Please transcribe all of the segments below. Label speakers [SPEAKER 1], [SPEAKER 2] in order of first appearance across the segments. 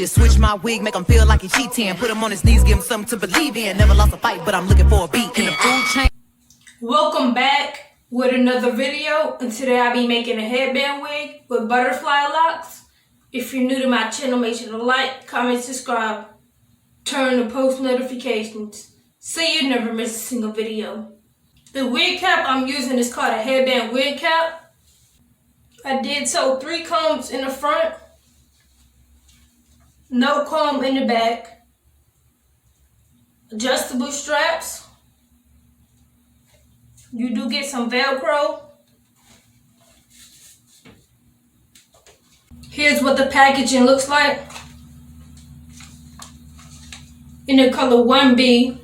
[SPEAKER 1] Just switch my wig, make him feel like he cheating. Put him on his knees, give him something to believe in. Never lost a fight, but I'm looking for a beat in the food chain.
[SPEAKER 2] Welcome back with another video, and today I'll be making a headband wig with butterfly locks. If you're new to my channel, make sure to like, comment, subscribe, turn the post notifications so you never miss a single video. The wig cap I'm using is called a headband wig cap. I did sew 3 combs in the front, no comb in the back, adjustable straps. You do get some Velcro. Here's what the packaging looks like in the color 1B.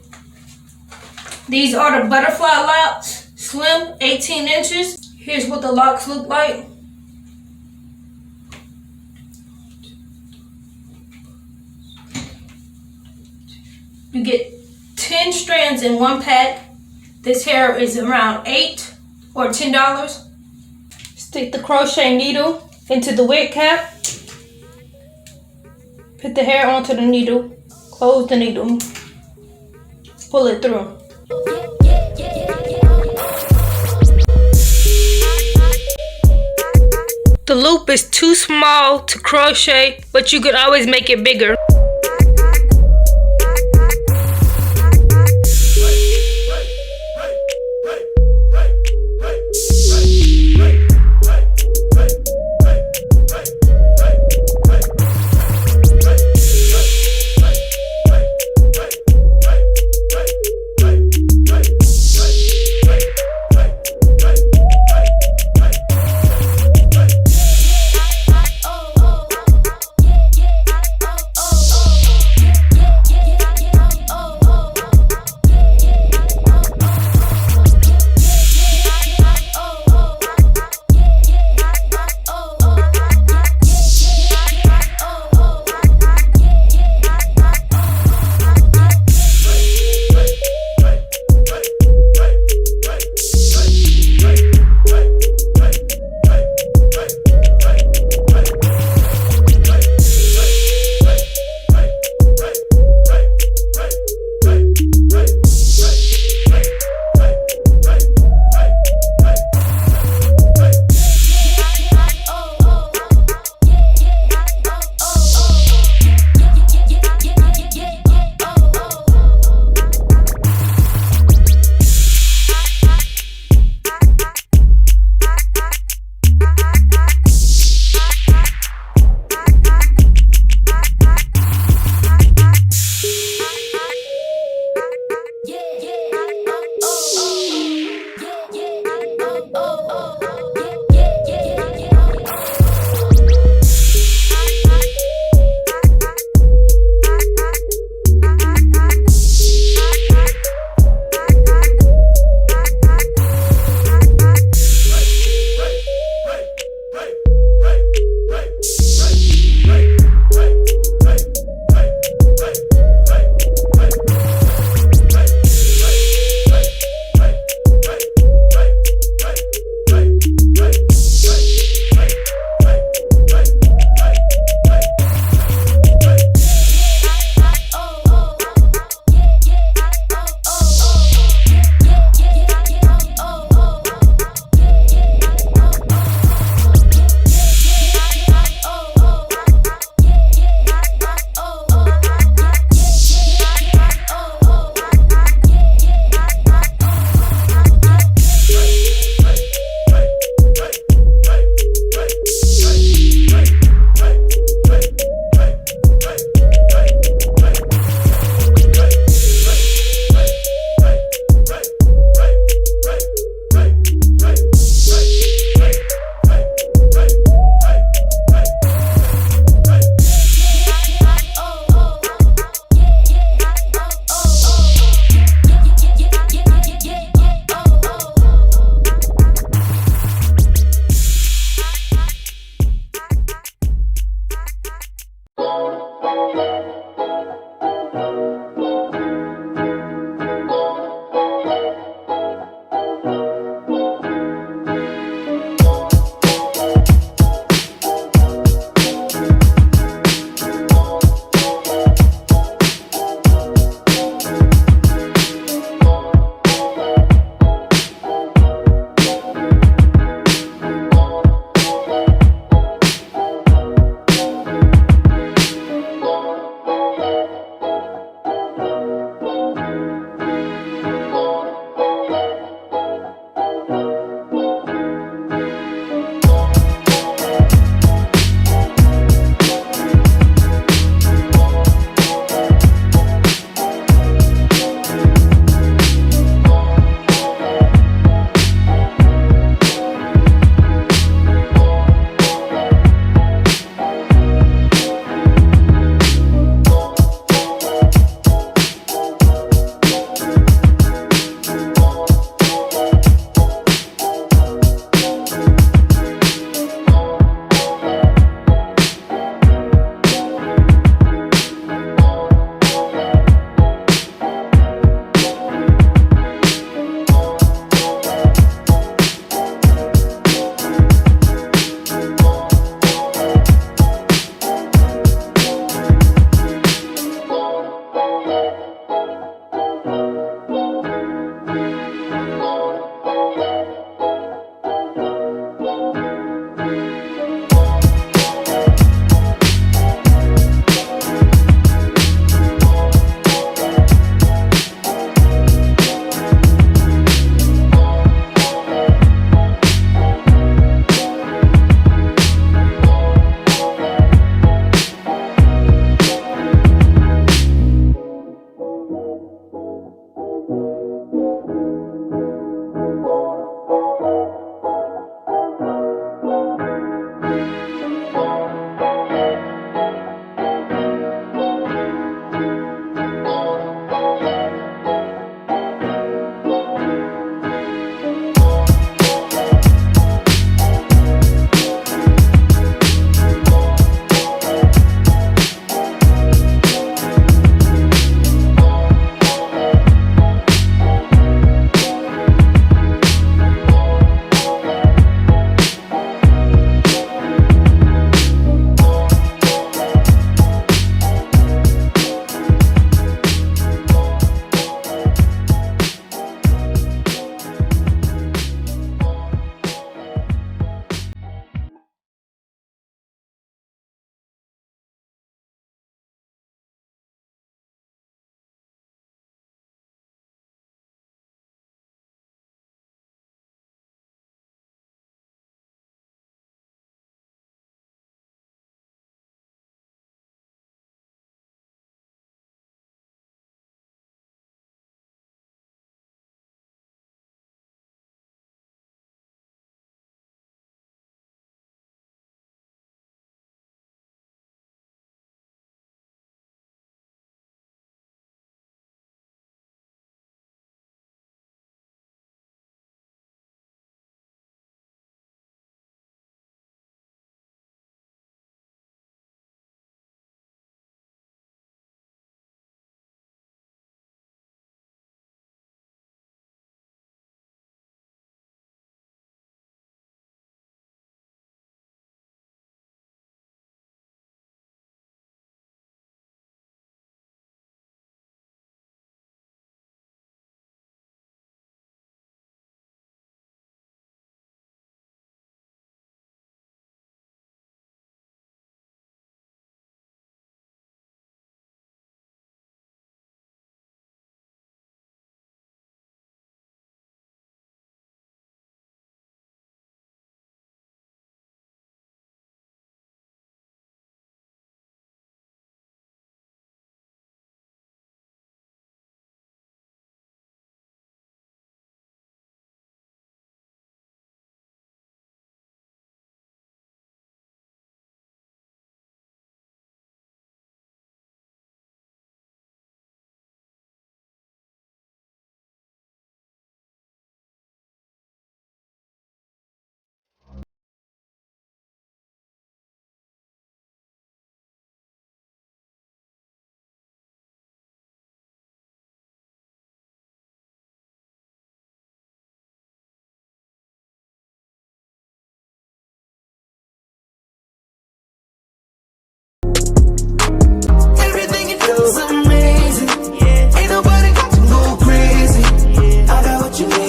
[SPEAKER 2] These are the butterfly locks, slim, 18 inches. Here's what the locks look like. You get 10 strands in one pack. This hair is around $8 or $10. Stick the crochet needle into the wig cap. Put the hair onto the needle. Close the needle. Pull it through. The loop is too small to crochet, but you could always make it bigger.